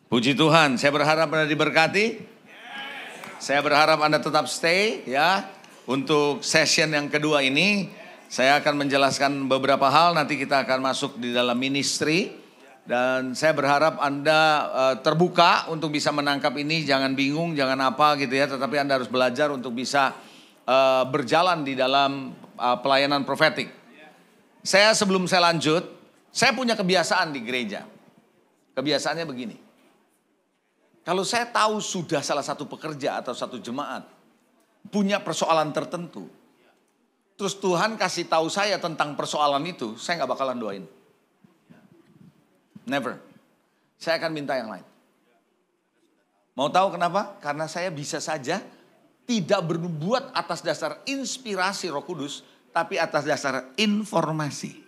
Puji Tuhan, saya berharap Anda diberkati. Saya berharap Anda tetap stay ya. Untuk session yang kedua ini, saya akan menjelaskan beberapa hal. Nanti kita akan masuk di dalam ministry. Dan saya berharap Anda terbuka untuk bisa menangkap ini. Jangan bingung, jangan apa gitu ya. Tetapi Anda harus belajar untuk bisa berjalan di dalam pelayanan profetik. Sebelum saya lanjut, saya punya kebiasaan di gereja. Kebiasaannya begini. Kalau saya tahu sudah salah satu pekerja atau satu jemaat punya persoalan tertentu, terus Tuhan kasih tahu saya tentang persoalan itu, saya nggak bakalan doain. Never. Saya akan minta yang lain. Mau tahu kenapa? Karena saya bisa saja tidak berbuat atas dasar inspirasi Roh Kudus, tapi atas dasar informasi.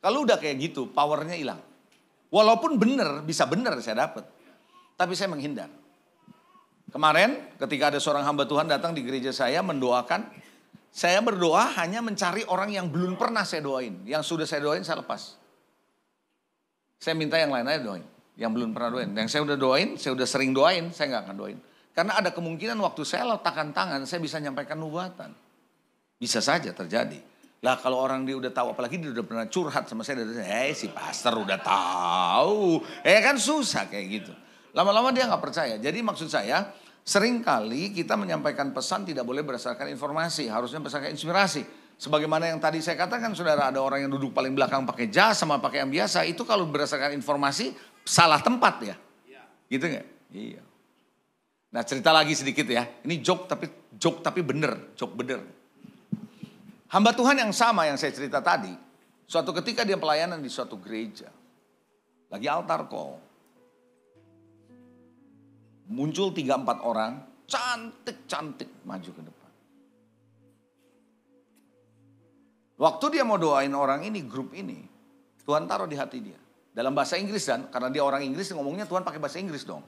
Kalau udah kayak gitu, powernya hilang. Walaupun benar, bisa benar saya dapat. Tapi saya menghindar. Kemarin ketika ada seorang hamba Tuhan datang di gereja saya mendoakan. Saya berdoa hanya mencari orang yang belum pernah saya doain. Yang sudah saya doain saya lepas. Saya minta yang lain aja doain. Yang belum pernah doain. Yang saya udah doain, saya udah sering doain, saya gak akan doain. Karena ada kemungkinan waktu saya letakkan tangan, saya bisa nyampaikan nubuatan. Bisa saja terjadi. Lah kalau orang dia udah tahu, apalagi dia udah pernah curhat sama saya, si pastor udah tahu. Kan susah kayak gitu. Lama-lama dia gak percaya. Jadi maksud saya, seringkali kita menyampaikan pesan tidak boleh berdasarkan informasi. Harusnya berdasarkan inspirasi. Sebagaimana yang tadi saya katakan, saudara, ada orang yang duduk paling belakang pakai jas sama pakai yang biasa. Itu kalau berdasarkan informasi, salah tempat ya. Gitu gak? Iya. Nah cerita lagi sedikit ya. Ini joke tapi bener. Joke bener. Hamba Tuhan yang sama yang saya cerita tadi, suatu ketika dia pelayanan di suatu gereja. Lagi altar call. Muncul 3-4 orang, cantik-cantik maju ke depan. Waktu dia mau doain orang ini, grup ini, Tuhan taruh di hati dia. Dalam bahasa Inggris dan karena dia orang Inggris ngomongnya Tuhan pakai bahasa Inggris dong.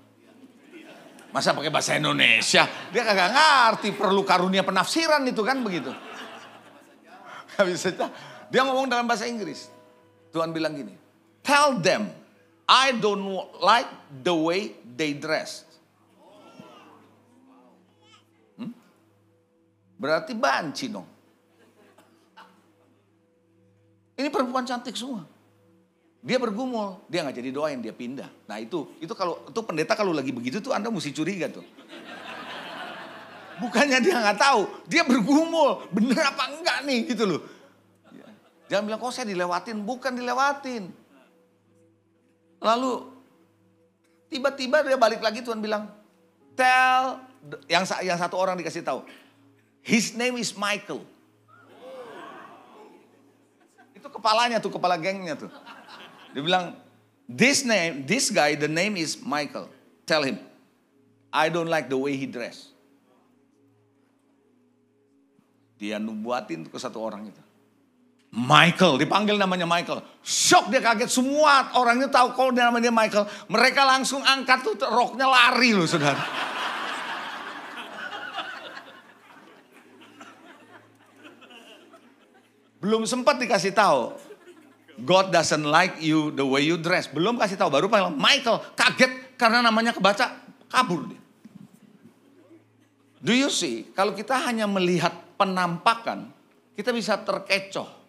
Masa pakai bahasa Indonesia? Dia kagak ngerti, perlu karunia penafsiran itu kan begitu. Dia ngomong dalam bahasa Inggris. Tuhan bilang gini, tell them I don't like the way they dressed. Berarti banci dong. Ini perempuan cantik semua. Dia bergumul, dia nggak jadi doain, dia pindah. Nah itu pendeta kalau lagi begitu tuh Anda mesti curiga tuh. Bukannya dia nggak tahu, dia bergumul, bener apa enggak nih gitu loh. Jangan bilang kok saya dilewatin, bukan dilewatin. Lalu tiba-tiba dia balik lagi, Tuhan bilang, tell yang satu orang dikasih tahu, his name is Michael. Itu kepalanya tuh, kepala gengnya tuh. Dia bilang, this guy, the name is Michael. Tell him, I don't like the way he dress. Dia nubuatin ke satu orang itu. Michael, dipanggil namanya Michael. Shock, dia kaget, semua orangnya tahu kalau dia namanya Michael. Mereka langsung angkat tuh roknya, lari loh saudara. Belum sempat dikasih tahu. God doesn't like you the way you dress. Belum kasih tahu, baru panggil Michael. Kaget karena namanya kebaca, kabur dia. Do you see, kalau kita hanya melihat penampakan, kita bisa terkecoh.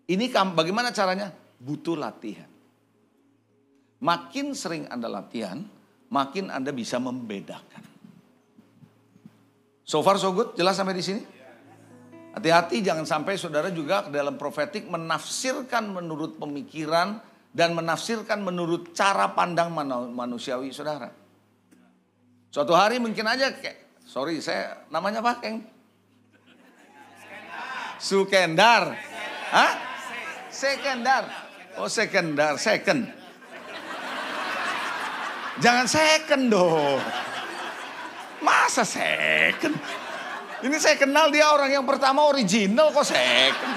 Ini bagaimana caranya? Butuh latihan. Makin sering Anda latihan, makin Anda bisa membedakan. So far so good, jelas sampai di sini? Hati-hati jangan sampai saudara juga dalam profetik menafsirkan menurut pemikiran dan menafsirkan menurut cara pandang manusiawi saudara. Suatu hari mungkin aja saya namanya apa, Keng? Sukendar. Hah? Sekendar. Oh, second. Jangan second dong. Masa second? Ini saya kenal dia orang yang pertama original kok second.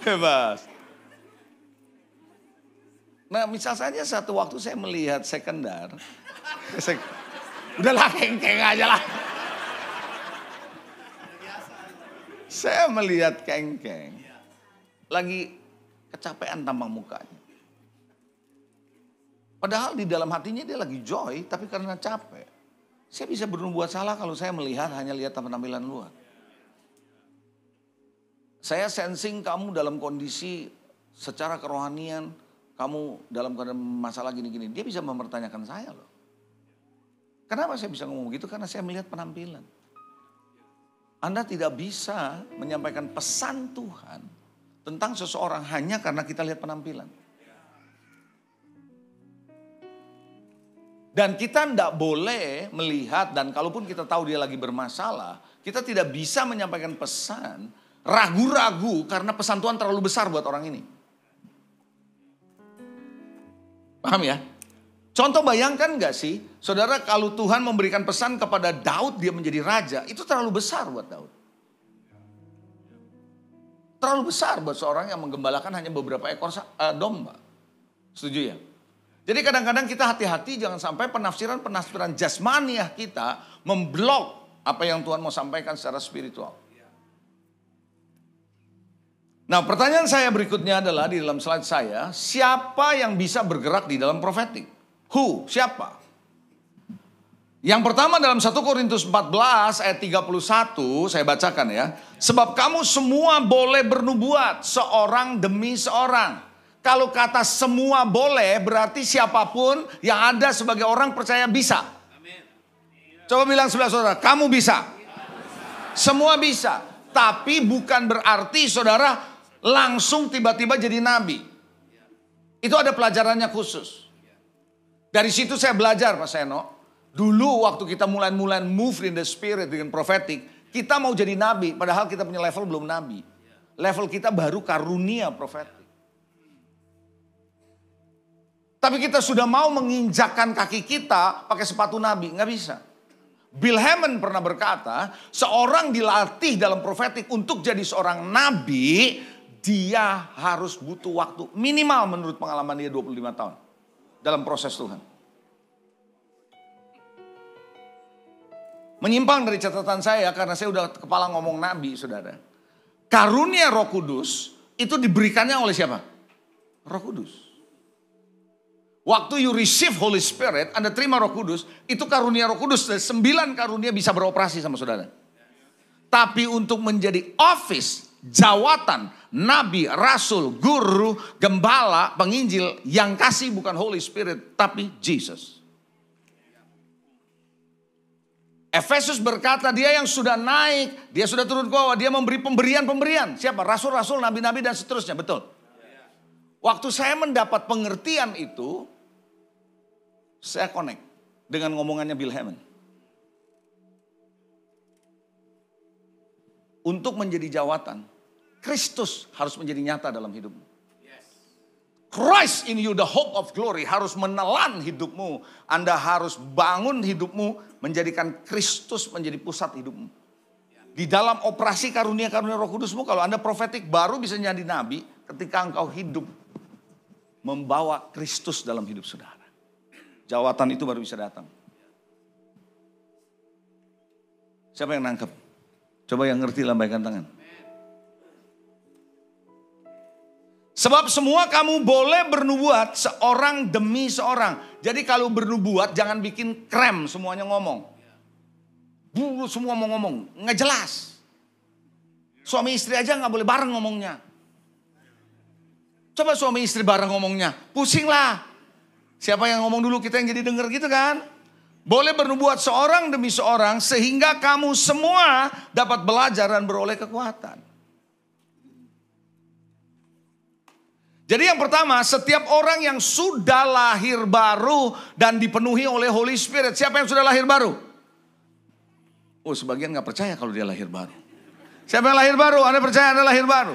Bebas. Nah misal saja satu waktu saya melihat sekendar. Udahlah keng-keng aja lah. Saya melihat Kengkeng lagi kecapean tampang mukanya. Padahal di dalam hatinya dia lagi joy, tapi karena capek. Saya bisa berbuat salah kalau saya melihat hanya lihat penampilan luar. Saya sensing kamu dalam kondisi secara kerohanian, kamu dalam keadaan masalah gini-gini. Dia bisa mempertanyakan saya loh. Kenapa saya bisa ngomong begitu? Karena saya melihat penampilan. Anda tidak bisa menyampaikan pesan Tuhan tentang seseorang hanya karena kita lihat penampilan. Dan kita tidak boleh melihat, dan kalaupun kita tahu dia lagi bermasalah, kita tidak bisa menyampaikan pesan ragu-ragu karena pesan Tuhan terlalu besar buat orang ini. Paham ya? Contoh bayangkan gak sih, saudara, kalau Tuhan memberikan pesan kepada Daud dia menjadi raja, itu terlalu besar buat Daud. Terlalu besar buat seorang yang menggembalakan hanya beberapa ekor domba. Setuju ya? Jadi kadang-kadang kita hati-hati jangan sampai penafsiran-penafsiran jasmaniah kita memblok apa yang Tuhan mau sampaikan secara spiritual. Nah, pertanyaan saya berikutnya adalah di dalam slide saya, siapa yang bisa bergerak di dalam profetik? Who? Siapa? Yang pertama dalam 1 Korintus 14 ayat 31, saya bacakan ya. Sebab kamu semua boleh bernubuat, seorang demi seorang. Kalau kata semua boleh, berarti siapapun yang ada sebagai orang percaya bisa. Coba bilang sebelah saudara, kamu bisa. Semua bisa. Tapi bukan berarti saudara langsung tiba-tiba jadi nabi. Itu ada pelajarannya khusus. Dari situ saya belajar Pak Seno. Dulu waktu kita mulai move in the spirit dengan prophetic, kita mau jadi nabi, padahal kita punya level belum nabi. Level kita baru karunia prophetic. Tapi kita sudah mau menginjakkan kaki kita pakai sepatu nabi, nggak bisa. Bill Hamon pernah berkata, seorang dilatih dalam prophetic untuk jadi seorang nabi, dia harus butuh waktu minimal menurut pengalaman dia 25 tahun dalam proses Tuhan. Menyimpang dari catatan saya karena saya udah kepala ngomong nabi, saudara. Karunia Roh Kudus itu diberikannya oleh siapa? Roh Kudus. Waktu you receive Holy Spirit, Anda terima Roh Kudus, itu karunia Roh Kudus. 9 karunia bisa beroperasi sama saudara. Tapi untuk menjadi office, jawatan, nabi, rasul, guru, gembala, penginjil, yang kasih bukan Holy Spirit, tapi Jesus. Efesus berkata dia yang sudah naik, dia sudah turun ke bawah, dia memberi pemberian-pemberian. Siapa? Rasul-rasul, nabi-nabi dan seterusnya, betul. Waktu saya mendapat pengertian itu, saya connect dengan ngomongannya Bill Hamon. Untuk menjadi jawatan, Kristus harus menjadi nyata dalam hidupmu. Christ in you, the hope of glory, harus menelan hidupmu. Anda harus bangun hidupmu, menjadikan Kristus menjadi pusat hidupmu. Di dalam operasi karunia-karunia Roh Kudusmu, kalau Anda profetik baru bisa jadi nabi ketika engkau hidup membawa Kristus dalam hidup saudara. Jawatan itu baru bisa datang. Siapa yang nangkep? Coba yang ngerti lambaikan tangan. Sebab semua kamu boleh bernubuat seorang demi seorang. Jadi kalau bernubuat jangan bikin krem semuanya ngomong. Semua mau ngomong, nggak jelas. Suami istri aja nggak boleh bareng ngomongnya. Coba suami istri bareng ngomongnya, pusing lah. Siapa yang ngomong dulu, kita yang jadi denger gitu kan. Boleh bernubuat seorang demi seorang sehingga kamu semua dapat belajar dan beroleh kekuatan. Jadi yang pertama, setiap orang yang sudah lahir baru dan dipenuhi oleh Holy Spirit. Siapa yang sudah lahir baru? Oh, sebagian gak percaya kalau dia lahir baru. Siapa yang lahir baru? Anda percaya Anda lahir baru?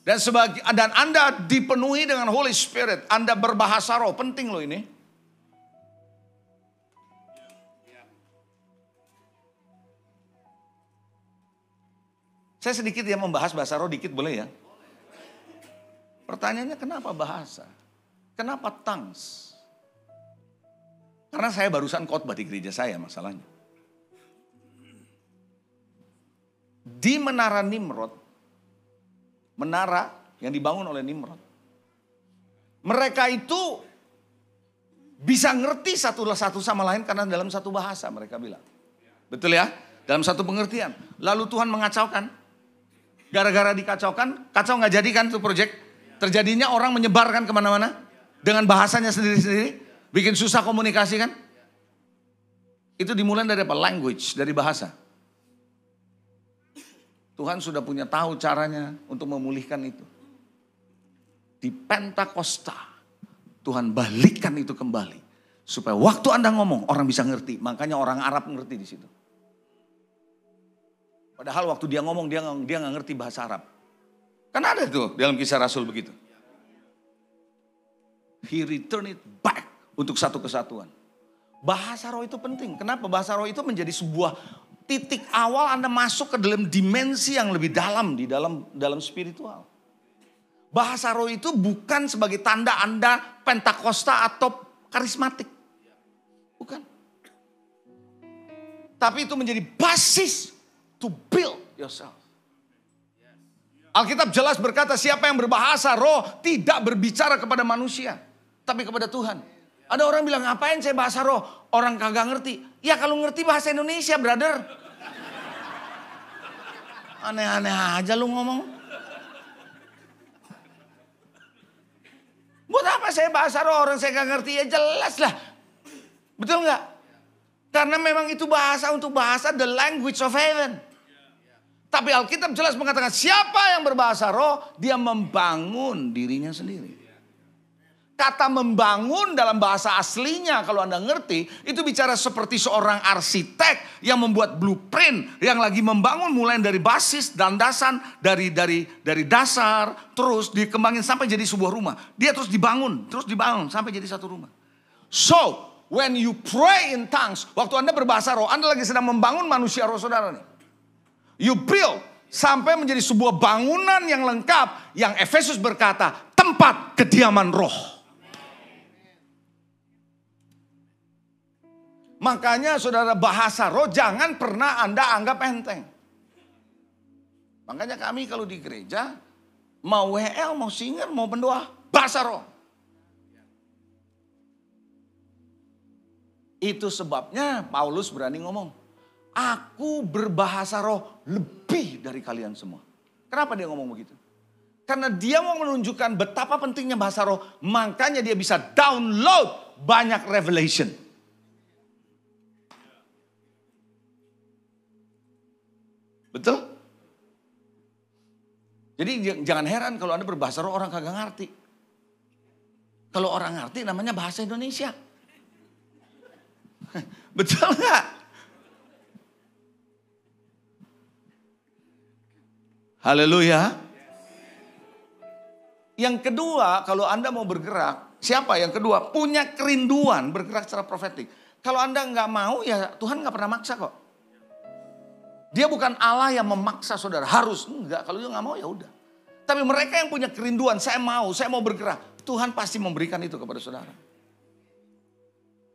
Dan Anda dipenuhi dengan Holy Spirit. Anda berbahasa roh. Penting loh ini. Saya sedikit ya membahas bahasa roh dikit boleh ya? Pertanyaannya kenapa bahasa? Kenapa tongues? Karena saya barusan khotbah di gereja saya masalahnya. di menara Nimrod, menara yang dibangun oleh Nimrod, mereka itu bisa ngerti satu sama lain karena dalam satu bahasa mereka bilang. Betul ya? Dalam satu pengertian. Lalu Tuhan mengacaukan. Gara-gara dikacaukan, kacau gak jadi kan itu proyek. Terjadinya orang menyebarkan kemana-mana. Dengan bahasanya sendiri-sendiri. Bikin susah komunikasi kan. Itu dimulai dari apa? Language, dari bahasa. Tuhan sudah punya tahu caranya untuk memulihkan itu. Di Pentakosta. Tuhan balikkan itu kembali. Supaya waktu Anda ngomong, orang bisa ngerti. Makanya orang Arab ngerti di situ. Padahal waktu dia ngomong, dia nggak ngerti bahasa Arab. Kan ada tuh dalam Kisah Rasul begitu. He returned it back untuk satu kesatuan. Bahasa roh itu penting. Kenapa? Bahasa roh itu menjadi sebuah titik awal Anda masuk ke dalam dimensi yang lebih dalam di dalam spiritual. Bahasa roh itu bukan sebagai tanda Anda Pentakosta atau karismatik. Bukan. Tapi itu menjadi basis to build yourself. Alkitab jelas berkata siapa yang berbahasa roh tidak berbicara kepada manusia. Tapi kepada Tuhan. Ada orang bilang ngapain saya bahasa roh? Orang kagak ngerti. Ya kalau ngerti bahasa Indonesia brother. Aneh-aneh aja lu ngomong. Buat apa saya bahasa roh orang saya gak ngerti? Ya jelas lah. Betul gak? Karena memang itu bahasa untuk bahasa the language of heaven. Tapi Alkitab jelas mengatakan siapa yang berbahasa roh dia membangun dirinya sendiri. Kata membangun dalam bahasa aslinya kalau Anda ngerti itu bicara seperti seorang arsitek yang membuat blueprint yang lagi membangun mulai dari basis dan landasan dari dasar terus dikembangin sampai jadi sebuah rumah. Dia terus dibangun sampai jadi satu rumah. So, when you pray in tongues, waktu Anda berbahasa roh, Anda lagi sedang membangun manusia roh saudara nih. You build sampai menjadi sebuah bangunan yang lengkap yang Efesus berkata tempat kediaman roh. Makanya saudara bahasa roh jangan pernah Anda anggap enteng. Makanya kami kalau di gereja mau WL, mau singer, mau pendoa, bahasa roh. Itu sebabnya Paulus berani ngomong, aku berbahasa roh lebih dari kalian semua. Kenapa dia ngomong begitu? Karena dia mau menunjukkan betapa pentingnya bahasa roh, makanya dia bisa download banyak revelation. Betul? Jadi jangan heran kalau Anda berbahasa roh orang kagak ngerti. Kalau orang ngerti namanya bahasa Indonesia. Betul nggak? Haleluya. Yang kedua, kalau Anda mau bergerak, siapa yang kedua? Punya kerinduan bergerak secara profetik. Kalau Anda nggak mau, ya Tuhan nggak pernah maksa kok. Dia bukan Allah yang memaksa saudara harus, enggak. Kalau dia nggak mau ya udah. Tapi mereka yang punya kerinduan, saya mau bergerak. Tuhan pasti memberikan itu kepada saudara.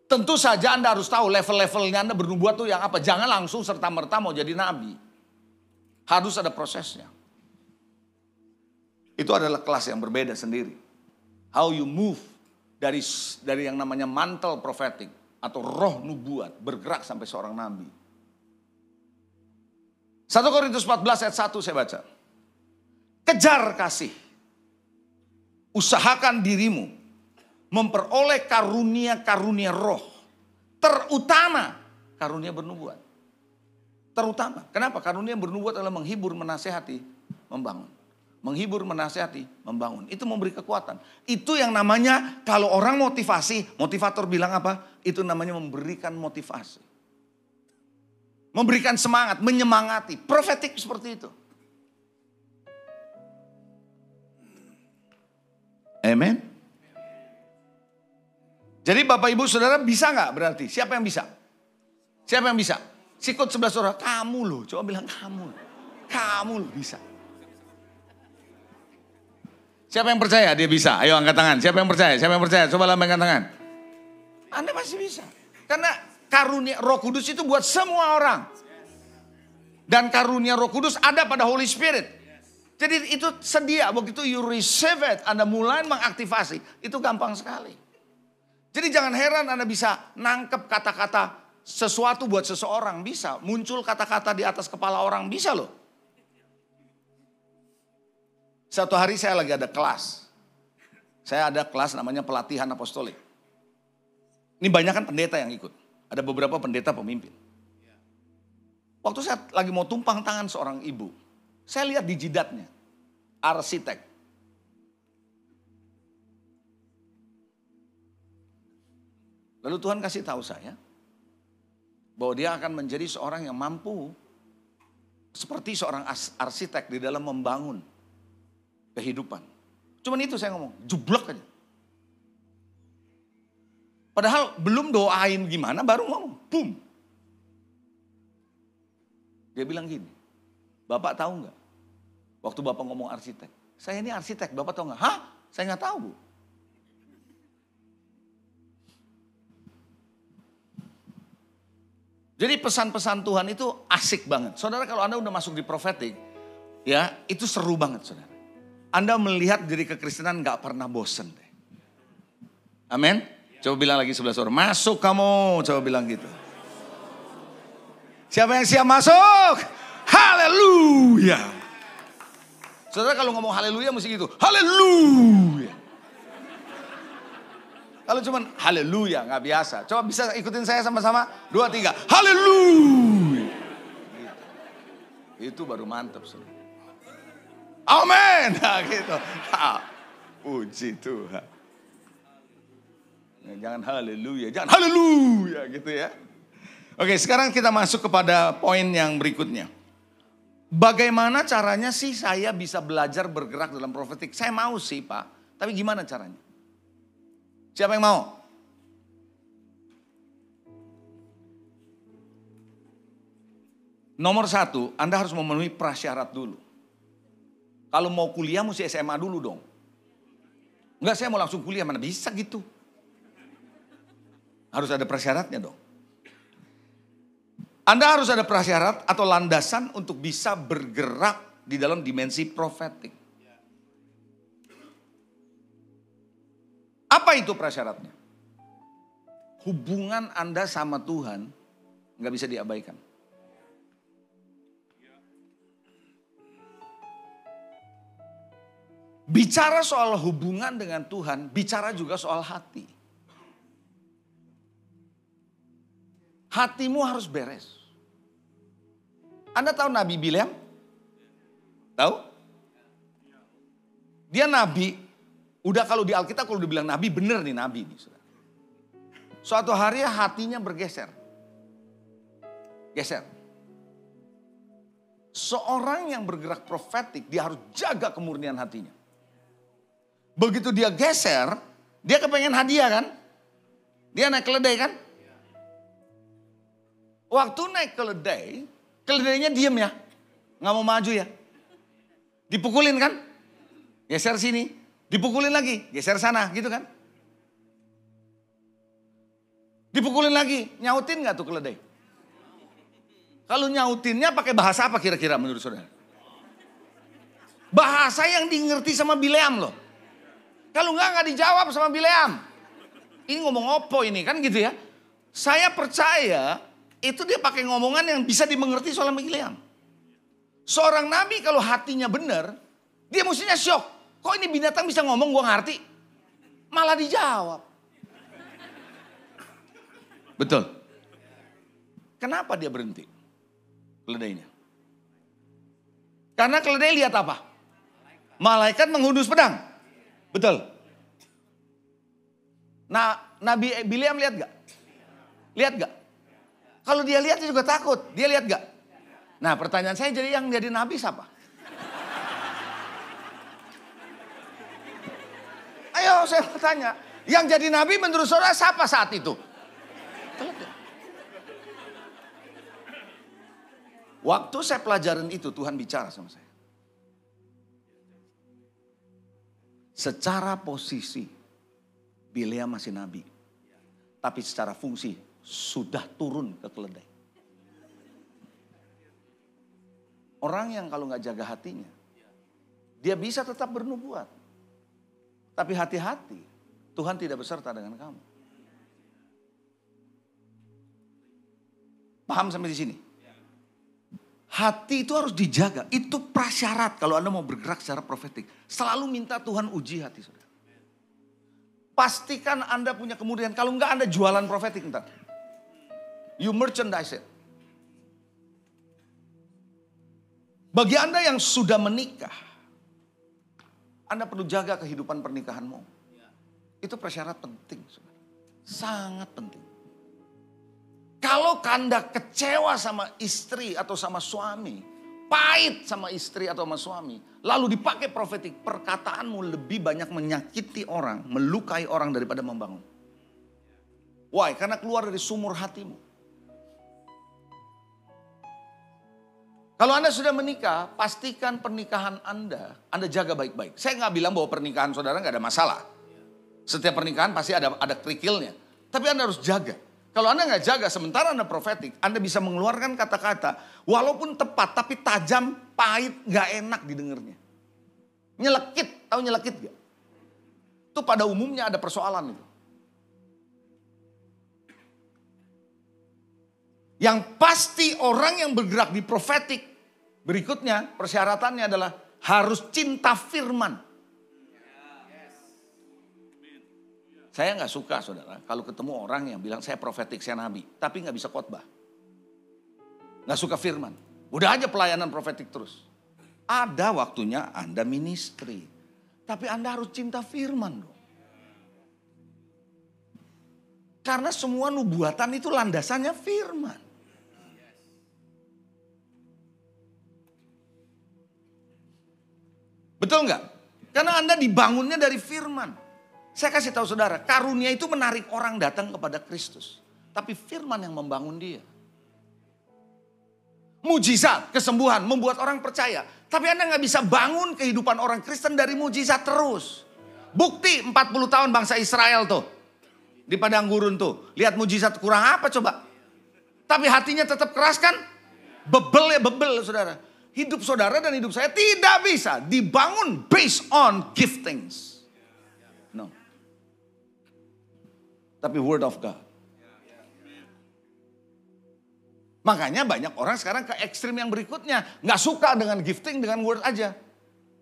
Tentu saja Anda harus tahu level-levelnya Anda bernubuat tuh yang apa. Jangan langsung serta-merta mau jadi nabi. Harus ada prosesnya. Itu adalah kelas yang berbeda sendiri. How you move dari yang namanya mantel profetik atau roh nubuat bergerak sampai seorang nabi. 1 Korintus 14 ayat 1 saya baca. Kejar kasih. Usahakan dirimu memperoleh karunia-karunia roh. Terutama karunia bernubuat. Terutama. Kenapa? Karunia bernubuat adalah menghibur, menasehati, membangun. Menghibur, menasehati, membangun. Itu memberi kekuatan. Itu yang namanya kalau orang motivasi, motivator bilang apa? Itu namanya memberikan motivasi. Memberikan semangat, menyemangati. Profetik seperti itu. Amen. Jadi Bapak Ibu Saudara bisa gak berarti? Siapa yang bisa? Siapa yang bisa? Sikut sebelah saudara. Kamu loh. Coba bilang kamu. Kamu loh bisa. Siapa yang percaya dia bisa? Ayo angkat tangan. Siapa yang percaya? Siapa yang percaya? Coba lambaikan tangan. Anda masih bisa. Karena karunia Roh Kudus itu buat semua orang. Dan karunia Roh Kudus ada pada Holy Spirit. Jadi itu sedia, begitu you receive it, Anda mulai mengaktifasi, itu gampang sekali. Jadi jangan heran Anda bisa nangkep kata-kata sesuatu buat seseorang, bisa. Muncul kata-kata di atas kepala orang, bisa loh. Satu hari saya lagi ada kelas. Saya ada kelas namanya pelatihan apostolik. Ini banyak kan pendeta yang ikut. Ada beberapa pendeta pemimpin. Waktu saya lagi mau tumpang tangan seorang ibu, saya lihat di jidatnya, arsitek. Lalu Tuhan kasih tahu saya, bahwa dia akan menjadi seorang yang mampu, seperti seorang arsitek di dalam membangun kehidupan. Cuman itu saya ngomong, jublek aja. Padahal belum doain gimana, baru ngomong, boom. Dia bilang gini, Bapak tahu nggak? Waktu Bapak ngomong arsitek, saya ini arsitek, Bapak tahu nggak? Hah? Saya nggak tahu, Bu. Jadi pesan-pesan Tuhan itu asik banget. Saudara, kalau Anda udah masuk di prophetic, ya itu seru banget, saudara. Anda melihat diri kekristenan nggak pernah bosen deh. Amin. Coba bilang lagi sebelah saudara, masuk kamu, coba bilang gitu. Siapa yang siap masuk? Haleluya. Saudara kalau ngomong haleluya mesti gitu. Haleluya. Kalau cuman haleluya nggak biasa. Coba bisa ikutin saya sama-sama. 2, 3. Haleluya. Gitu. Itu baru mantap, saudara. Amin. Nah, gitu. Puji Tuhan. Jangan haleluya, jangan haleluya gitu ya. Oke, sekarang kita masuk kepada poin yang berikutnya. Bagaimana caranya sih saya bisa belajar bergerak dalam profetik? Saya mau sih Pak, tapi gimana caranya? Siapa yang mau? Nomor 1, Anda harus memenuhi prasyarat dulu. Kalau mau kuliah mesti SMA dulu dong. Enggak, saya mau langsung kuliah, mana bisa gitu. Harus ada prasyaratnya dong. Anda harus ada prasyarat atau landasan untuk bisa bergerak di dalam dimensi profetik. Apa itu prasyaratnya? Hubungan Anda sama Tuhan nggak bisa diabaikan. Bicara soal hubungan dengan Tuhan, bicara juga soal hati. Hatimu harus beres. Anda tahu Nabi Bileam? Tahu? Dia nabi. Udah kalau di Alkitab kalau dibilang nabi, bener nih nabi nih. Suatu hari hatinya bergeser. Geser. Seorang yang bergerak profetik, dia harus jaga kemurnian hatinya. Begitu dia geser, dia kepengen hadiah kan? Dia naik keledai kan? Waktu naik keledai, keledainya diem ya. Nggak mau maju ya. Dipukulin kan? Geser sini. Dipukulin lagi, geser sana gitu kan. Dipukulin lagi, nyautin nggak tuh keledai? Kalau nyautinnya pakai bahasa apa kira-kira menurut saudara? Bahasa yang dimengerti sama Bileam loh. Kalau nggak dijawab sama Bileam. Ini ngomong opo ini kan gitu ya. Saya percaya itu dia pakai ngomongan yang bisa dimengerti soal Bileam. Seorang nabi kalau hatinya benar, dia mestinya syok. Kok ini binatang bisa ngomong, gua ngerti. Malah dijawab. Betul. Kenapa dia berhenti? Keledainya. Karena keledai lihat apa? Malaikat menghunus pedang. Betul. Nah, Nabi Bileam lihat gak? Lihat gak? Kalau dia lihat dia juga takut. Dia lihat gak? Nah, pertanyaan saya jadi yang jadi nabi siapa? Ayo saya bertanya. Yang jadi nabi menurut saudara siapa saat itu? Waktu saya pelajaran itu Tuhan bicara sama saya. Secara posisi Bileam masih nabi. Tapi secara fungsi sudah turun ke keledai. Orang yang kalau nggak jaga hatinya, dia bisa tetap bernubuat. Tapi hati-hati, Tuhan tidak beserta dengan kamu. Paham sampai di sini? Hati itu harus dijaga. Itu prasyarat kalau Anda mau bergerak secara profetik. Selalu minta Tuhan uji hati saudara. Pastikan Anda punya kemudian. Kalau enggak Anda jualan profetik ntar. You merchandise it. Bagi Anda yang sudah menikah, Anda perlu jaga kehidupan pernikahanmu. Itu prasyarat penting, saudara. Sangat penting. Kalau Anda kecewa sama istri atau sama suami, pahit sama istri atau sama suami, lalu dipakai profetik, perkataanmu lebih banyak menyakiti orang, melukai orang daripada membangun. Why? Karena keluar dari sumur hatimu. Kalau Anda sudah menikah, pastikan pernikahan Anda jaga baik-baik. Saya nggak bilang bahwa pernikahan saudara nggak ada masalah. Setiap pernikahan pasti ada kerikilnya. Tapi Anda harus jaga. Kalau Anda nggak jaga, sementara Anda profetik, Anda bisa mengeluarkan kata-kata, walaupun tepat, tapi tajam, pahit, nggak enak didengarnya. Nyelekit, tahu nyelekit gak? Itu pada umumnya ada persoalan itu. Yang pasti orang yang bergerak di profetik, berikutnya persyaratannya adalah harus cinta firman. Saya nggak suka saudara kalau ketemu orang yang bilang saya profetik, saya nabi, tapi nggak bisa khotbah. Nggak suka firman. Udah aja pelayanan profetik terus. Ada waktunya Anda ministry. Tapi Anda harus cinta firman dong. Karena semua nubuatan itu landasannya firman. Betul nggak? Karena Anda dibangunnya dari firman. Saya kasih tahu saudara, karunia itu menarik orang datang kepada Kristus. Tapi firman yang membangun dia. Mujizat, kesembuhan, membuat orang percaya. Tapi Anda nggak bisa bangun kehidupan orang Kristen dari mujizat terus. Bukti 40 tahun bangsa Israel tuh. Di padang gurun tuh. Lihat mujizat kurang apa coba. Tapi hatinya tetap keras kan? Bebel ya bebel saudara. Hidup saudara dan hidup saya tidak bisa dibangun based on giftings. No. Tapi word of God. Makanya banyak orang sekarang ke ekstrim yang berikutnya. Nggak suka dengan gifting, dengan word aja.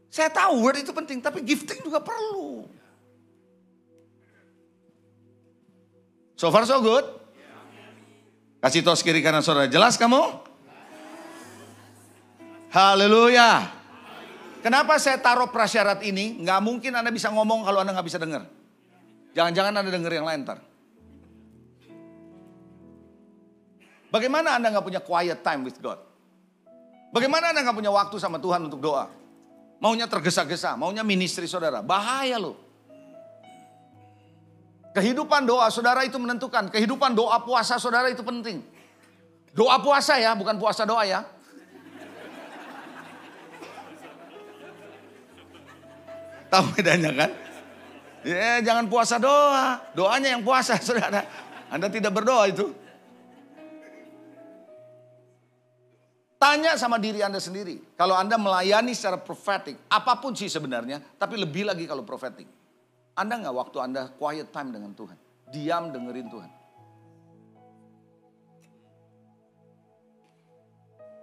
Saya tahu word itu penting, tapi gifting juga perlu. So far so good. Kasih tos kiri kanan saudara. Jelas kamu? Haleluya. Kenapa saya taruh prasyarat ini? Nggak mungkin Anda bisa ngomong kalau Anda nggak bisa dengar. Jangan-jangan Anda dengar yang lain ntar. Bagaimana Anda nggak punya quiet time with God? Bagaimana Anda nggak punya waktu sama Tuhan untuk doa? Maunya tergesa-gesa, maunya ministry saudara. Bahaya loh. Kehidupan doa saudara itu menentukan. Kehidupan doa puasa saudara itu penting. Doa puasa ya, bukan puasa doa ya. Tahu bedanya kan? Ya jangan puasa doa. Doanya yang puasa saudara. Anda tidak berdoa itu. Tanya sama diri Anda sendiri. Kalau Anda melayani secara profetik. Apapun sih sebenarnya. Tapi lebih lagi kalau profetik. Anda nggak waktu Anda quiet time dengan Tuhan. Diam dengerin Tuhan.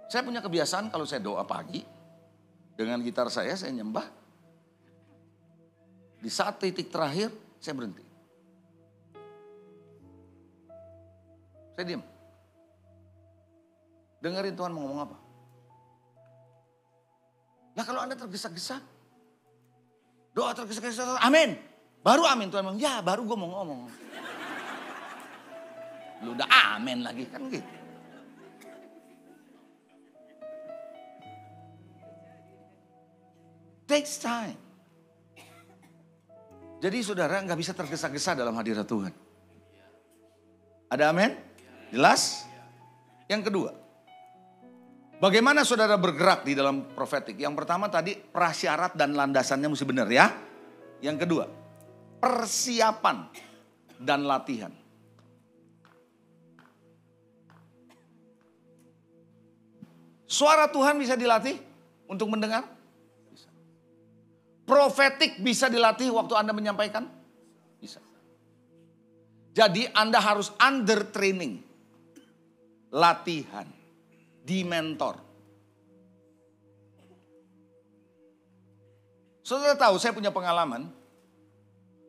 Saya punya kebiasaan kalau saya doa pagi. Dengan gitar saya nyembah. Di saat titik terakhir, saya berhenti. Saya diam. Dengerin Tuhan mau ngomong apa. Nah kalau Anda tergesa-gesa, doa tergesa-gesa, amin. Baru amin, Tuhan bilang, ya baru gue mau ngomong. Lu udah amin lagi, kan gitu. Takes time. Jadi saudara nggak bisa tergesa-gesa dalam hadirat Tuhan. Ada amin? Jelas? Yang kedua, bagaimana saudara bergerak di dalam profetik? Yang pertama tadi prasyarat dan landasannya mesti benar ya. Yang kedua, persiapan dan latihan. Suara Tuhan bisa dilatih untuk mendengar? Bisa. Profetik bisa dilatih waktu Anda menyampaikan? Bisa. Jadi Anda harus under training. Latihan. Di mentor. Saudara tahu, saya punya pengalaman.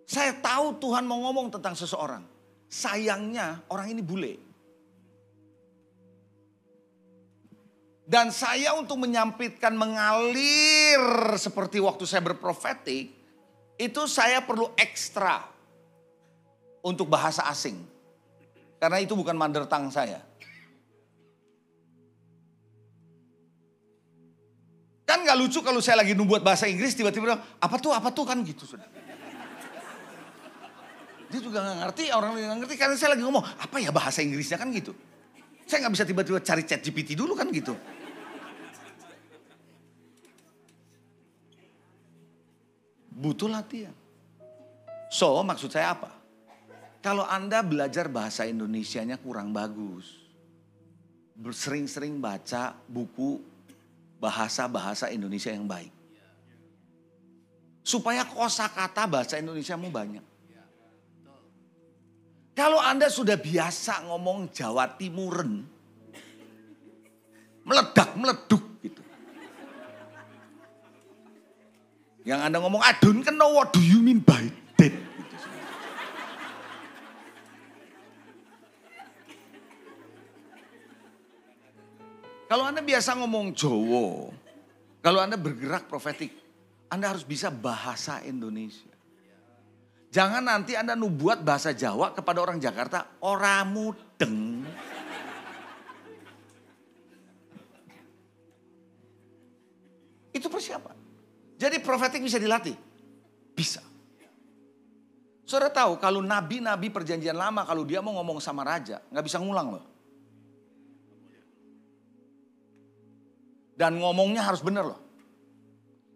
Saya tahu Tuhan mau ngomong tentang seseorang. Sayangnya orang ini bule. Dan saya untuk menyampaikan mengalir seperti waktu saya berprofetik, itu saya perlu ekstra untuk bahasa asing. Karena itu bukan mother tongue saya. Kan gak lucu kalau saya lagi nubuat bahasa Inggris tiba-tiba bilang, apa tuh kan gitu. Sudah. Dia juga gak ngerti, orang lain gak ngerti karena saya lagi ngomong, apa ya bahasa Inggrisnya kan gitu. Saya gak bisa tiba-tiba cari ChatGPT dulu kan gitu. Butuh latihan. So, maksud saya apa? Kalau Anda belajar bahasa Indonesianya kurang bagus. Sering-sering baca buku bahasa-bahasa Indonesia yang baik. Supaya kosakata bahasa Indonesiamu banyak. Kalau Anda sudah biasa ngomong Jawa Timuren, meledak-meleduk gitu. Yang Anda ngomong, I don't know what do you mean by that. Gitu. Kalau Anda biasa ngomong Jawa, kalau Anda bergerak profetik, Anda harus bisa bahasa Indonesia. Jangan nanti Anda nubuat bahasa Jawa kepada orang Jakarta, ora mudeng. Itu persiapan. Jadi profetik bisa dilatih? Bisa. Saudara tahu kalau nabi-nabi perjanjian lama kalau dia mau ngomong sama raja, gak bisa ngulang loh. Dan ngomongnya harus benar loh.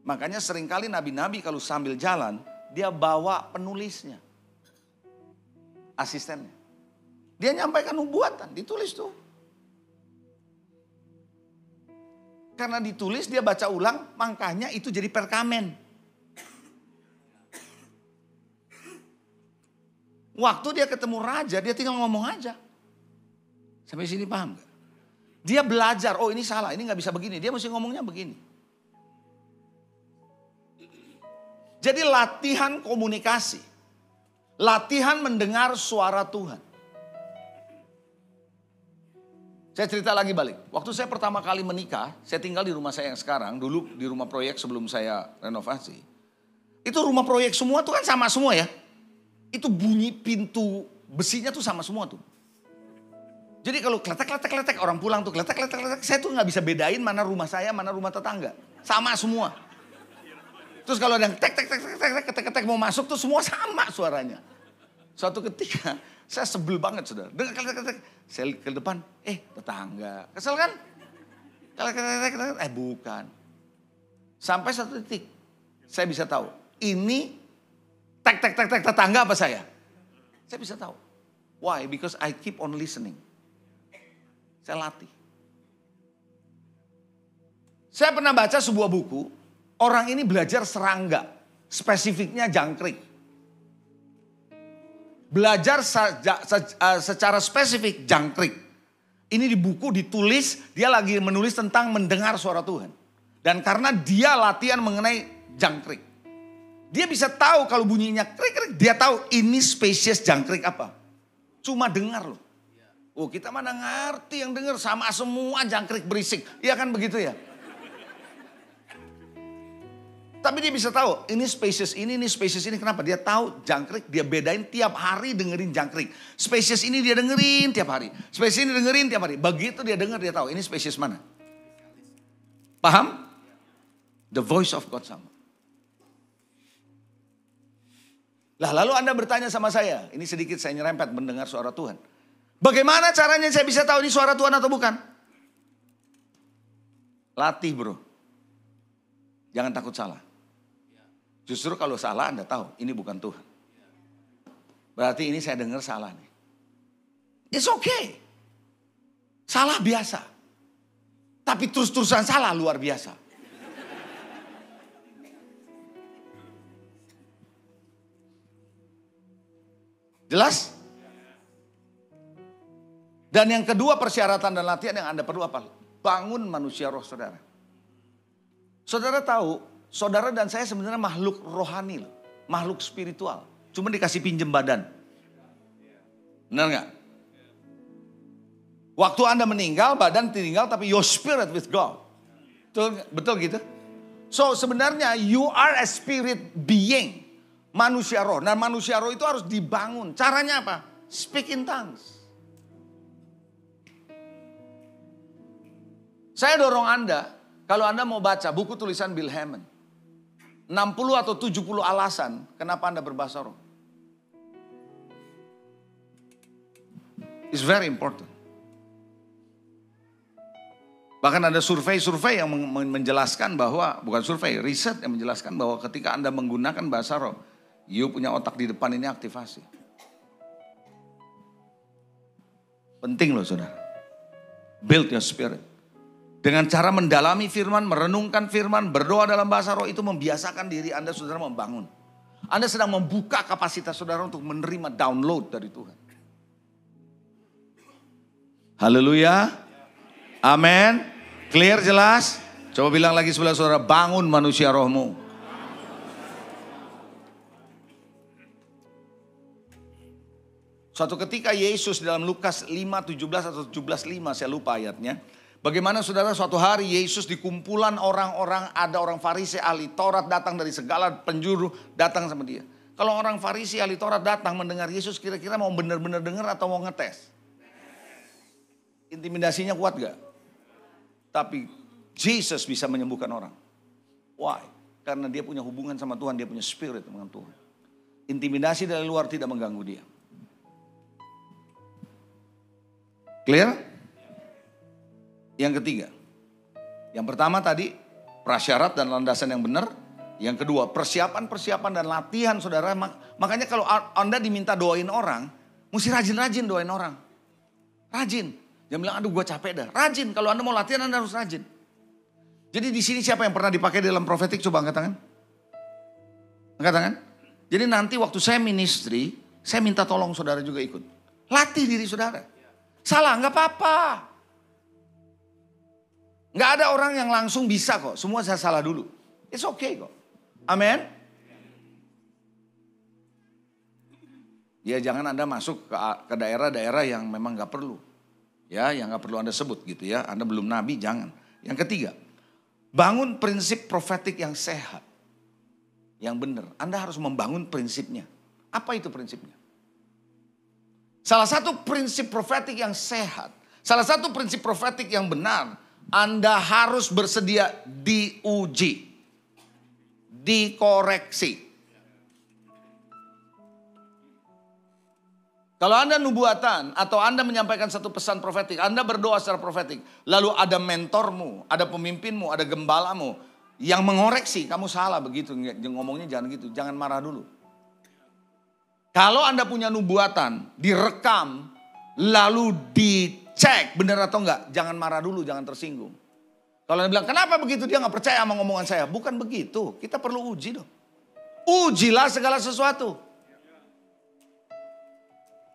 Makanya seringkali nabi-nabi kalau sambil jalan, dia bawa penulisnya. Asistennya. Dia nyampaikan nubuatan, ditulis tuh. Karena ditulis dia baca ulang, makanya itu jadi perkamen. Waktu dia ketemu raja, dia tinggal ngomong aja. Sampai sini paham gak? Dia belajar, oh ini salah, ini gak bisa begini. Dia mesti ngomongnya begini. Jadi latihan komunikasi. Latihan mendengar suara Tuhan. Saya cerita lagi balik. Waktu saya pertama kali menikah, saya tinggal di rumah saya yang sekarang. Dulu di rumah proyek sebelum saya renovasi. Itu rumah proyek semua tuh kan sama semua ya. Itu bunyi pintu besinya tuh sama semua tuh. Jadi kalau kletek-kletek orang pulang tuh kletek-kletek. Saya tuh gak bisa bedain mana rumah saya, mana rumah tetangga. Sama semua. Terus kalau ada yang tek mau masuk tuh semua sama suaranya. Suatu ketika saya sebel banget saudara. Dengar kletek. Saya ke depan, tetangga. Kesel kan? Bukan. Sampai satu titik, saya bisa tahu. Ini tek tetangga apa saya? Saya bisa tahu. Why? Because I keep on listening. Saya latih. Saya pernah baca sebuah buku, orang ini belajar serangga. Spesifiknya jangkrik. Belajar secara spesifik jangkrik. Ini di buku ditulis, dia lagi menulis tentang mendengar suara Tuhan. Dan karena dia latihan mengenai jangkrik. Dia bisa tahu kalau bunyinya krik-krik, dia tahu ini spesies jangkrik apa. Cuma dengar loh. Oh kita mana ngerti yang dengar sama semua jangkrik berisik. Iya kan begitu ya. Tapi dia bisa tahu ini spesies ini spesies ini. Kenapa? Dia tahu jangkrik, dia bedain tiap hari dengerin jangkrik. Spesies ini dia dengerin tiap hari. Spesies ini dengerin tiap hari. Begitu dia denger dia tahu ini spesies mana. Paham? The voice of God sama. Lah lalu Anda bertanya sama saya. Ini sedikit saya nyerempet mendengar suara Tuhan. Bagaimana caranya saya bisa tahu ini suara Tuhan atau bukan? Latih bro. Jangan takut salah. Justru kalau salah Anda tahu ini bukan Tuhan. Berarti ini saya dengar salah nih. It's okay. Salah biasa. Tapi terus-terusan salah luar biasa. Jelas? Dan yang kedua persyaratan dan latihan yang Anda perlu apa? Bangun manusia roh saudara. Saudara tahu, saudara dan saya sebenarnya makhluk rohani loh. Makhluk spiritual. Cuma dikasih pinjem badan. Benar gak? Waktu Anda meninggal, badan tinggal tapi your spirit with God. Betul gitu? So sebenarnya you are a spirit being. Manusia roh. Nah manusia roh itu harus dibangun. Caranya apa? Speak in tongues. Saya dorong Anda, kalau Anda mau baca buku tulisan Bill Hamon. 60 atau 70 alasan kenapa Anda berbahasa roh. It's very important. Bahkan ada survei-survei yang menjelaskan bahwa, bukan survei, riset yang menjelaskan bahwa ketika Anda menggunakan bahasa roh, you punya otak di depan ini aktivasi. Penting loh saudara. Build your spirit. Dengan cara mendalami firman, merenungkan firman, berdoa dalam bahasa roh itu membiasakan diri Anda saudara membangun. Anda sedang membuka kapasitas saudara untuk menerima download dari Tuhan. Haleluya. Amin. Clear, jelas? Coba bilang lagi sebelah saudara, bangun manusia rohmu. Suatu ketika Yesus dalam Lukas 5:17 atau 17:5 saya lupa ayatnya. Bagaimana saudara suatu hari Yesus di kumpulan orang-orang, ada orang Farisi ahli Taurat datang dari segala penjuru datang sama dia. Kalau orang Farisi ahli Taurat datang mendengar Yesus kira-kira mau benar-benar dengar atau mau ngetes? Intimidasinya kuat gak? Tapi Jesus bisa menyembuhkan orang. Why? Karena dia punya hubungan sama Tuhan, dia punya spirit dengan Tuhan. Intimidasi dari luar tidak mengganggu dia. Clear? Yang ketiga. Yang pertama tadi prasyarat dan landasan yang benar. Yang kedua persiapan-persiapan dan latihan saudara. Makanya kalau Anda diminta doain orang, mesti rajin-rajin doain orang. Rajin. Jangan bilang aduh gue capek dah. Rajin. Kalau Anda mau latihan Anda harus rajin. Jadi di sini siapa yang pernah dipakai dalam profetik? Coba angkat tangan. Angkat tangan. Jadi nanti waktu saya ministry, saya minta tolong saudara juga ikut. Latih diri saudara. Salah, nggak apa-apa. Nggak ada orang yang langsung bisa kok. Semua saya salah dulu. It's okay kok. Amin. Ya jangan Anda masuk ke daerah-daerah yang memang nggak perlu. Ya, yang nggak perlu Anda sebut gitu ya. Anda belum nabi, jangan. Yang ketiga, bangun prinsip profetik yang sehat. Yang benar. Anda harus membangun prinsipnya. Apa itu prinsipnya? Salah satu prinsip profetik yang sehat, salah satu prinsip profetik yang benar, Anda harus bersedia diuji, dikoreksi. Kalau Anda nubuatan atau Anda menyampaikan satu pesan profetik, Anda berdoa secara profetik, lalu ada mentormu, ada pemimpinmu, ada gembalamu yang mengoreksi, kamu salah begitu, ngomongnya jangan gitu, jangan marah dulu. Kalau Anda punya nubuatan, direkam, lalu dicek benar atau enggak, jangan marah dulu, jangan tersinggung. Kalau Anda bilang, kenapa begitu? Dia nggak percaya sama ngomongan saya. Bukan begitu, kita perlu uji dong. Ujilah segala sesuatu.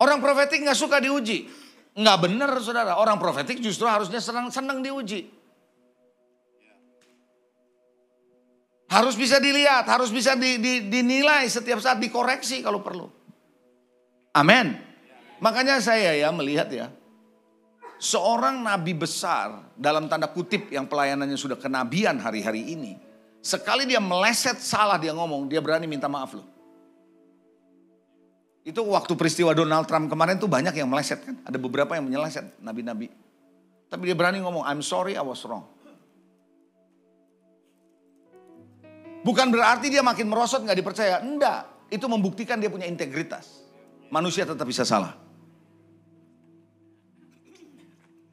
Orang profetik nggak suka diuji. Nggak benar saudara, orang profetik justru harusnya senang diuji. Harus bisa dilihat, harus bisa dinilai setiap saat, dikoreksi kalau perlu. Amin. Makanya saya ya melihat ya, seorang nabi besar dalam tanda kutip yang pelayanannya sudah kenabian hari-hari ini, sekali dia meleset salah dia ngomong, dia berani minta maaf loh. Itu waktu peristiwa Donald Trump kemarin tuh banyak yang meleset kan, ada beberapa yang menyeleset nabi-nabi. Tapi dia berani ngomong, I'm sorry I was wrong. Bukan berarti dia makin merosot gak dipercaya, enggak. Itu membuktikan dia punya integritas. Manusia tetap bisa salah.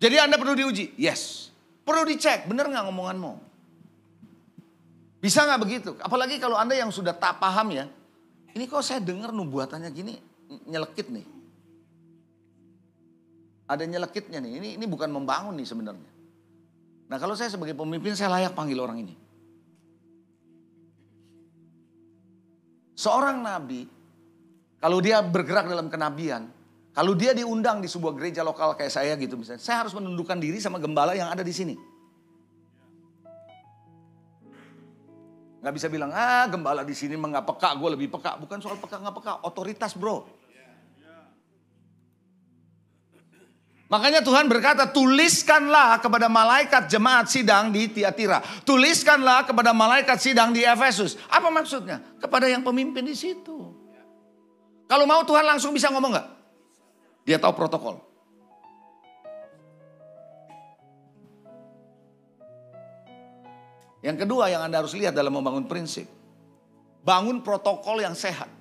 Jadi Anda perlu diuji? Yes. Perlu dicek, benar gak ngomonganmu? Bisa gak begitu? Apalagi kalau Anda yang sudah tak paham ya. Ini kok saya dengar nubuatannya gini, nyelekit nih. Ada nyelekitnya nih, ini bukan membangun nih sebenarnya. Nah kalau saya sebagai pemimpin saya layak panggil orang ini. Seorang nabi, kalau dia bergerak dalam kenabian, kalau dia diundang di sebuah gereja lokal kayak saya gitu misalnya, saya harus menundukkan diri sama gembala yang ada di sini. Gak bisa bilang, gembala di sini mah gak peka, gue lebih peka. Bukan soal peka gak peka, otoritas bro. Makanya Tuhan berkata, tuliskanlah kepada malaikat jemaat sidang di Tiatira. Tuliskanlah kepada malaikat sidang di Efesus. Apa maksudnya? Kepada yang pemimpin di situ. Kalau mau Tuhan langsung bisa ngomong gak? Dia tahu protokol. Yang kedua yang Anda harus lihat dalam membangun prinsip. Bangun protokol yang sehat.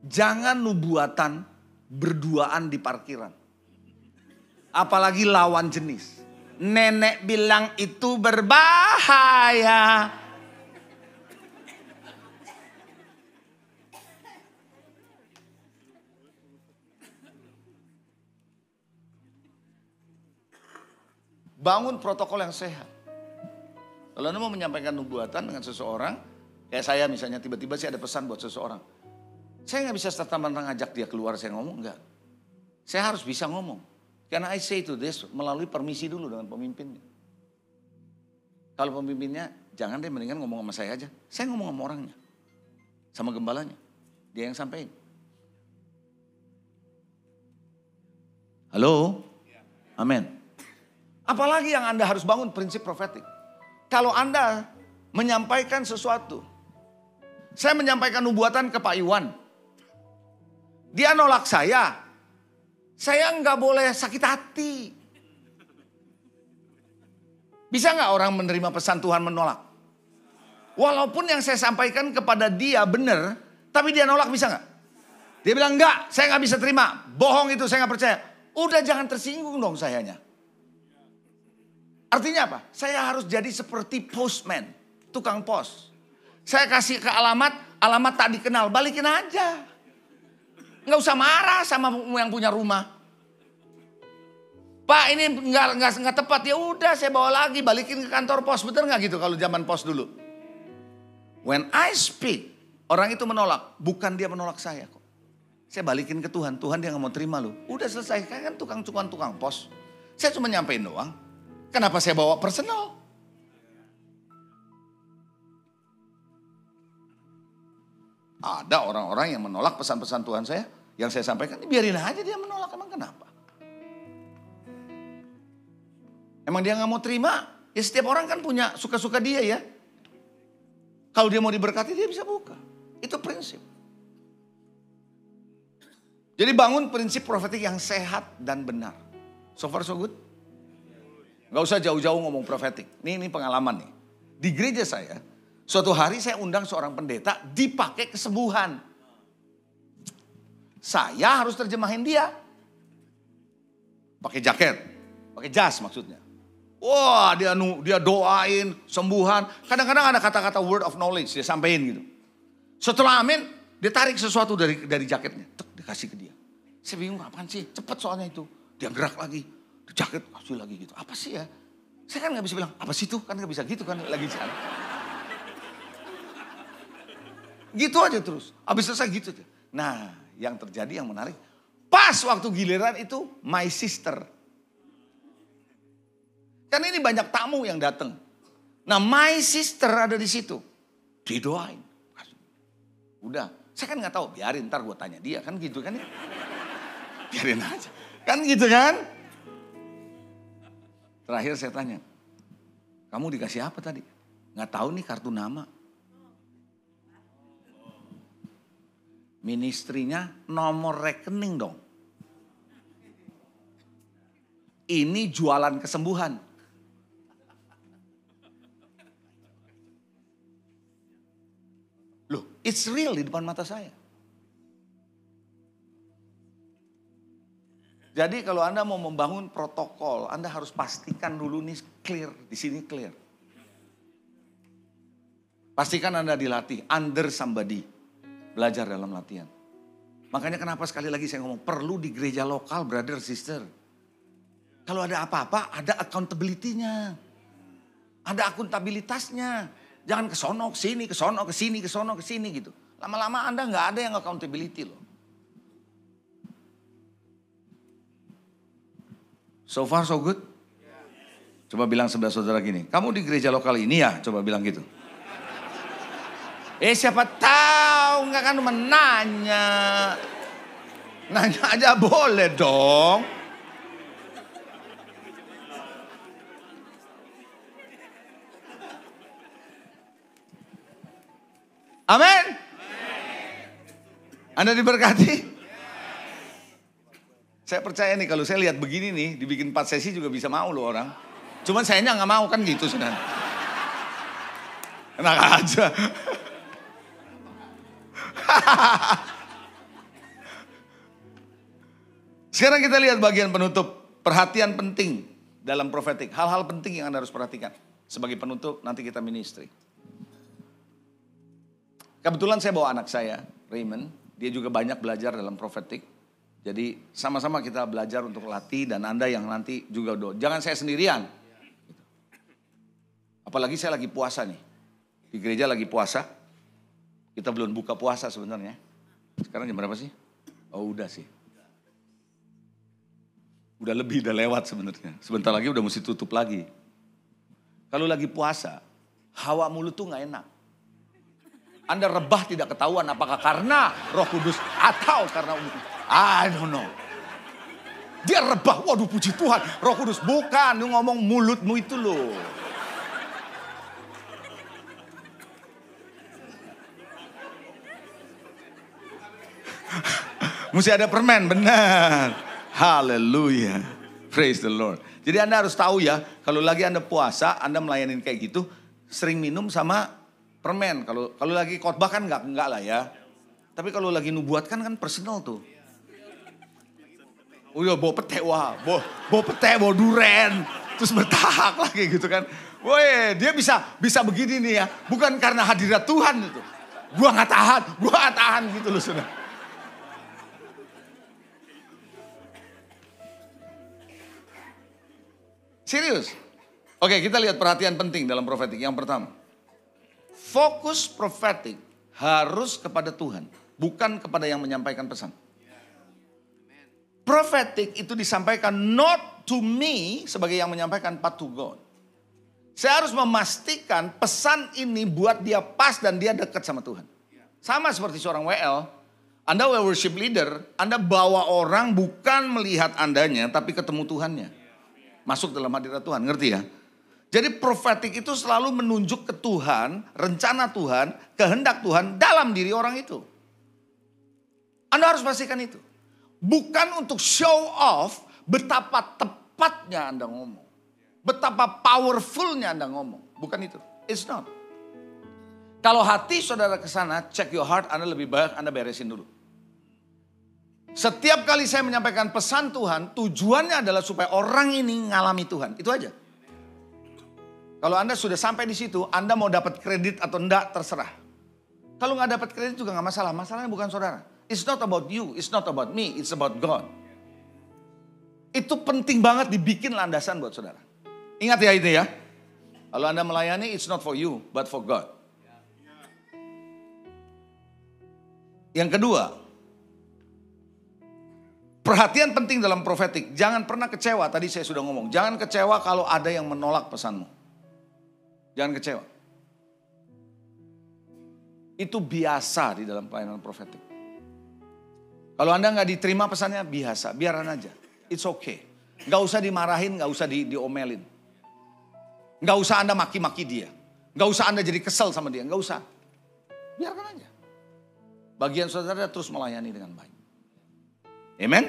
Jangan nubuatan berduaan di parkiran. Apalagi lawan jenis. Nenek bilang itu berbahaya. Bangun protokol yang sehat. Kalau Anda mau menyampaikan nubuatan dengan seseorang, kayak saya misalnya tiba-tiba saya ada pesan buat seseorang. Saya nggak bisa serta-merta ngajak dia keluar saya ngomong, enggak. Saya harus bisa ngomong. Karena I say to this melalui permisi dulu dengan pemimpinnya. Kalau pemimpinnya, jangan deh mendingan ngomong sama saya aja. Saya ngomong sama orangnya. Sama gembalanya. Dia yang sampein. Halo? Amin. Apalagi yang Anda harus bangun prinsip profetik. Kalau Anda menyampaikan sesuatu. Saya menyampaikan nubuatan ke Pak Iwan. Dia nolak saya. Saya nggak boleh sakit hati. Bisa nggak orang menerima pesan Tuhan menolak? Walaupun yang saya sampaikan kepada dia benar, tapi dia nolak, bisa nggak? Dia bilang enggak, saya nggak bisa terima. Bohong itu, saya nggak percaya. Udah jangan tersinggung dong sayanya. Artinya apa? Saya harus jadi seperti postman, tukang pos. Saya kasih ke alamat tak dikenal, balikin aja. Nggak usah marah sama yang punya rumah. Pak ini nggak tepat, ya udah saya bawa lagi, balikin ke kantor pos. Betul nggak gitu kalau zaman pos dulu? When I speak, orang itu menolak, bukan dia menolak saya kok. Saya balikin ke Tuhan, Tuhan dia nggak mau terima lu. Udah selesai, kan tukang pos. Saya cuma nyampein doang. Kenapa saya bawa personal? Ada orang-orang yang menolak pesan-pesan Tuhan saya, yang saya sampaikan, biarin aja dia menolak, emang kenapa? Emang dia gak mau terima? Ya setiap orang kan punya suka-suka dia ya. Kalau dia mau diberkati dia bisa buka. Itu prinsip. Jadi bangun prinsip profetik yang sehat dan benar. So far so good? Gak usah jauh-jauh ngomong profetik. Ini pengalaman nih. Di gereja saya, suatu hari saya undang seorang pendeta dipakai kesembuhan. Saya harus terjemahin dia. Pakai jaket, pakai jas maksudnya. Wah dia doain sembuhan. Kadang-kadang ada kata-kata word of knowledge dia sampein gitu. Setelah amin dia tarik sesuatu dari jaketnya. Tuk, dikasih ke dia. Saya bingung apaan sih, cepet soalnya itu. Dia gerak lagi, jaket kasih lagi gitu. Apa sih ya? Saya kan gak bisa bilang, apa sih itu? Kan gak bisa gitu kan lagi jalan. Gitu aja terus. Habis selesai gitu. Nah, yang terjadi yang menarik. Pas waktu giliran itu my sister. Kan ini banyak tamu yang datang. Nah, my sister ada di situ. Didoain. Udah, saya kan nggak tahu. Biarin ntar gue tanya dia kan gitu kan ya. Biarin aja. Kan gitu kan. Terakhir saya tanya. Kamu dikasih apa tadi? Nggak tahu nih kartu nama. Ministrinya nomor rekening dong. Ini jualan kesembuhan. Loh, it's real di depan mata saya. Jadi kalau Anda mau membangun protokol, Anda harus pastikan dulu nih clear, di sini clear. Pastikan Anda dilatih under somebody. Belajar dalam latihan. Makanya kenapa sekali lagi saya ngomong perlu di gereja lokal brother sister. Kalau ada apa-apa, ada accountability-nya. Ada akuntabilitasnya. Jangan ke sono, ke sini, ke sono, ke sini, ke sono, ke sini gitu. Lama-lama Anda nggak ada yang accountability loh. So far so good? Coba bilang sebelah saudara gini, kamu di gereja lokal ini ya? Coba bilang gitu. Siapa tahu, nggak kan menanya. Nanya aja boleh dong. Amin. Anda diberkati? Saya percaya nih kalau saya lihat begini nih, dibikin 4 sesi juga bisa mau loh orang. Cuman sayanya nggak mau kan gitu saudara. Enak aja. Sekarang kita lihat bagian penutup. Perhatian penting dalam profetik. Hal-hal penting yang Anda harus perhatikan. Sebagai penutup nanti kita ministry. Kebetulan saya bawa anak saya, Raymond. Dia juga banyak belajar dalam profetik. Jadi sama-sama kita belajar untuk latih dan Anda yang nanti juga jangan saya sendirian. Apalagi saya lagi puasa nih. Di gereja lagi puasa. Kita belum buka puasa sebenarnya. Sekarang jam berapa sih? Oh udah sih. Udah lebih, udah lewat sebenarnya. Sebentar lagi udah mesti tutup lagi. Kalau lagi puasa, hawa mulut tuh gak enak. Anda rebah tidak ketahuan apakah karena Roh Kudus atau karena I don't know. Dia rebah, waduh puji Tuhan, Roh Kudus. Bukan, lu ngomong mulutmu itu loh. Mesti ada permen, benar. Haleluya. Praise the Lord. Jadi Anda harus tahu ya, kalau lagi Anda puasa, Anda melayanin kayak gitu, sering minum sama permen. Kalau lagi khotbah kan enggak lah ya. Tapi kalau lagi nubuatkan kan personal tuh. Oh iya bawa pete, bawa pete, bawa duren. Terus bertahak lagi gitu kan. Woi dia bisa begini nih ya. Bukan karena hadirat Tuhan itu. Gua gak tahan gitu loh saudara. Serius. Oke kita lihat perhatian penting dalam profetik. Yang pertama. Fokus profetik harus kepada Tuhan. Bukan kepada yang menyampaikan pesan. Prophetic itu disampaikan not to me sebagai yang menyampaikan, but to God. Saya harus memastikan pesan ini buat dia pas dan dia dekat sama Tuhan. Sama seperti seorang WL, Anda worship leader, Anda bawa orang bukan melihat Andanya tapi ketemu Tuhannya. Masuk dalam hadirat Tuhan, ngerti ya? Jadi prophetic itu selalu menunjuk ke Tuhan, rencana Tuhan, kehendak Tuhan dalam diri orang itu. Anda harus pastikan itu. Bukan untuk show off betapa tepatnya Anda ngomong. Betapa powerfulnya Anda ngomong. Bukan itu. It's not. Kalau hati saudara ke sana, check your heart, Anda lebih baik Anda beresin dulu. Setiap kali saya menyampaikan pesan Tuhan, tujuannya adalah supaya orang ini ngalami Tuhan. Itu aja. Kalau Anda sudah sampai di situ, Anda mau dapat kredit atau enggak, terserah. Kalau nggak dapat kredit juga nggak masalah. Masalahnya bukan saudara. It's not about you, it's not about me, it's about God. Itu penting banget dibikin landasan buat saudara. Ingat ya itu ya. Kalau Anda melayani, it's not for you, but for God. Yang kedua, perhatian penting dalam profetik. Jangan pernah kecewa, tadi saya sudah ngomong. Jangan kecewa kalau ada yang menolak pesanmu. Jangan kecewa. Itu biasa di dalam pelayanan profetik. Kalau Anda nggak diterima pesannya biasa, biaran aja. It's okay. Nggak usah dimarahin, nggak usah diomelin. Nggak usah Anda maki-maki dia. Nggak usah Anda jadi kesel sama dia, nggak usah. Biarkan aja. Bagian saudara terus melayani dengan baik. Amen.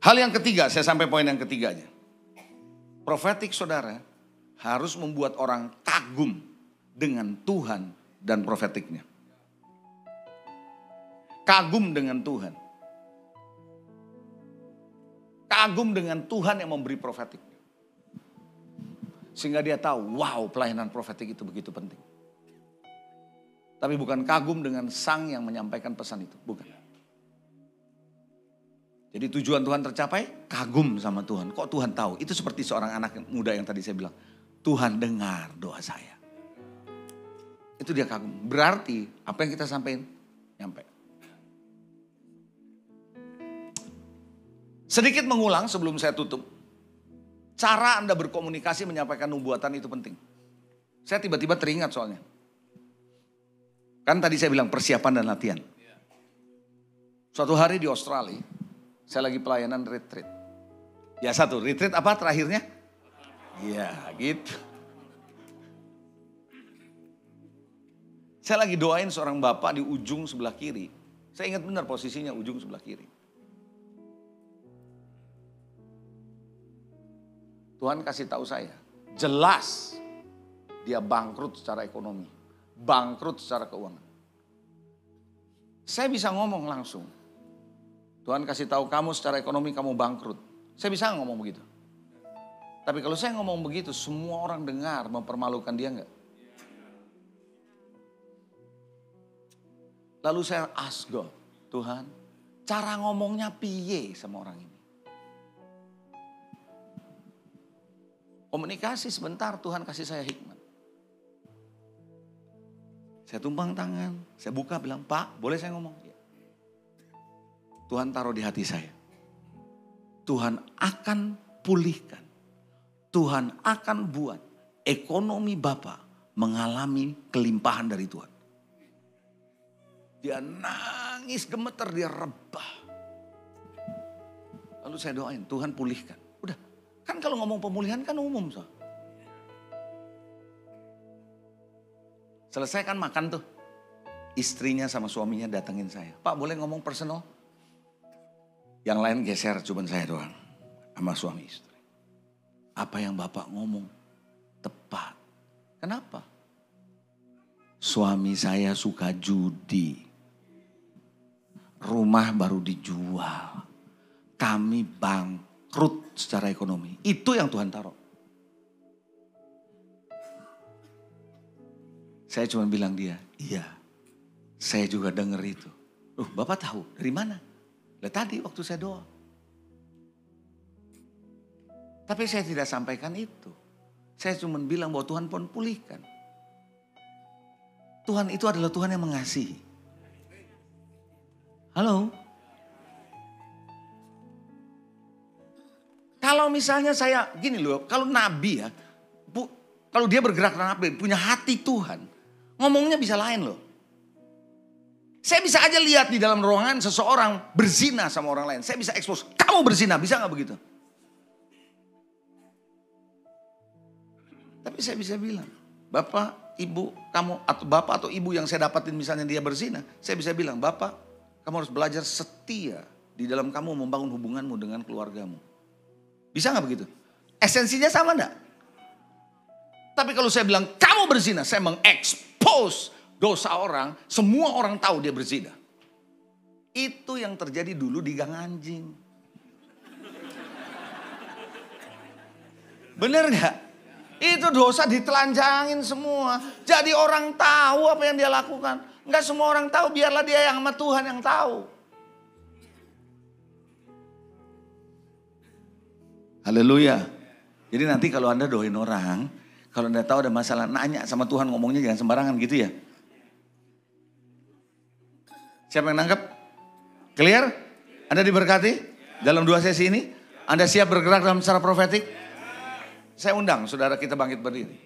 Hal yang ketiga, saya sampai poin yang ketiga aja. Profetik saudara harus membuat orang kagum dengan Tuhan dan profetiknya. Kagum dengan Tuhan. Kagum dengan Tuhan yang memberi profetik. Sehingga dia tahu, wow pelayanan profetik itu begitu penting. Tapi bukan kagum dengan sang yang menyampaikan pesan itu, bukan. Jadi tujuan Tuhan tercapai, kagum sama Tuhan. Kok Tuhan tahu? Itu seperti seorang anak muda yang tadi saya bilang. Tuhan dengar doa saya. Itu dia kagum. Berarti apa yang kita sampaikan, nyampe. Sedikit mengulang sebelum saya tutup. Cara Anda berkomunikasi menyampaikan nubuatan itu penting. Saya tiba-tiba teringat soalnya. Kan tadi saya bilang persiapan dan latihan. Suatu hari di Australia, saya lagi pelayanan retreat. Ya satu, retreat apa terakhirnya? Ya gitu. Saya lagi doain seorang bapak di ujung sebelah kiri. Saya ingat benar posisinya ujung sebelah kiri. Tuhan kasih tahu saya, jelas dia bangkrut secara ekonomi, bangkrut secara keuangan. Saya bisa ngomong langsung. Tuhan kasih tahu kamu secara ekonomi kamu bangkrut. Saya bisa ngomong begitu. Tapi kalau saya ngomong begitu, semua orang dengar mempermalukan dia enggak? Lalu saya ask God, Tuhan, cara ngomongnya piye sama orang ini? Komunikasi sebentar, Tuhan kasih saya hikmat. Saya tumpang tangan, saya buka bilang, Pak, boleh saya ngomong? Ya. Tuhan taruh di hati saya. Tuhan akan pulihkan. Tuhan akan buat ekonomi Bapak mengalami kelimpahan dari Tuhan. Dia nangis gemeter, dia rebah. Lalu saya doain, Tuhan pulihkan. Udah, kan kalau ngomong pemulihan kan umum. So. Selesai kan makan tuh. Istrinya sama suaminya datengin saya. Pak boleh ngomong personal? Yang lain geser, cuman saya doang. Sama suami istri. Apa yang Bapak ngomong tepat. Kenapa? Suami saya suka judi. Rumah baru dijual. Kami bangkrut secara ekonomi. Itu yang Tuhan taruh. Saya cuma bilang dia, iya. Saya juga dengar itu. Bapak tahu dari mana? Lah tadi waktu saya doa. Tapi saya tidak sampaikan itu. Saya cuma bilang bahwa Tuhan pun pulihkan. Tuhan itu adalah Tuhan yang mengasihi. Halo? Kalau misalnya saya, gini loh, kalau nabi ya, kalau dia bergerak nabi, punya hati Tuhan, ngomongnya bisa lain loh. Saya bisa aja lihat di dalam ruangan seseorang berzina sama orang lain. Saya bisa expose, kamu berzina, bisa gak begitu? Tapi saya bisa bilang, Bapak, Ibu, kamu atau Bapak atau Ibu yang saya dapatin misalnya dia berzina. Saya bisa bilang, Bapak, kamu harus belajar setia di dalam kamu membangun hubunganmu dengan keluargamu. Bisa gak begitu? Esensinya sama gak? Tapi kalau saya bilang, kamu berzina, saya mengekspos dosa orang, semua orang tahu dia berzina. Itu yang terjadi dulu di Gang Anjing. Bener gak? Itu dosa ditelanjangin semua. Jadi orang tahu apa yang dia lakukan. Enggak semua orang tahu, biarlah dia yang sama Tuhan yang tahu. Haleluya. Jadi nanti kalau Anda doain orang, kalau Anda tahu ada masalah, nanya sama Tuhan, ngomongnya jangan sembarangan gitu ya. Siapa yang nangkep? Clear? Anda diberkati dalam 2 sesi ini? Anda siap bergerak dalam secara profetik? Saya undang saudara kita bangkit berdiri.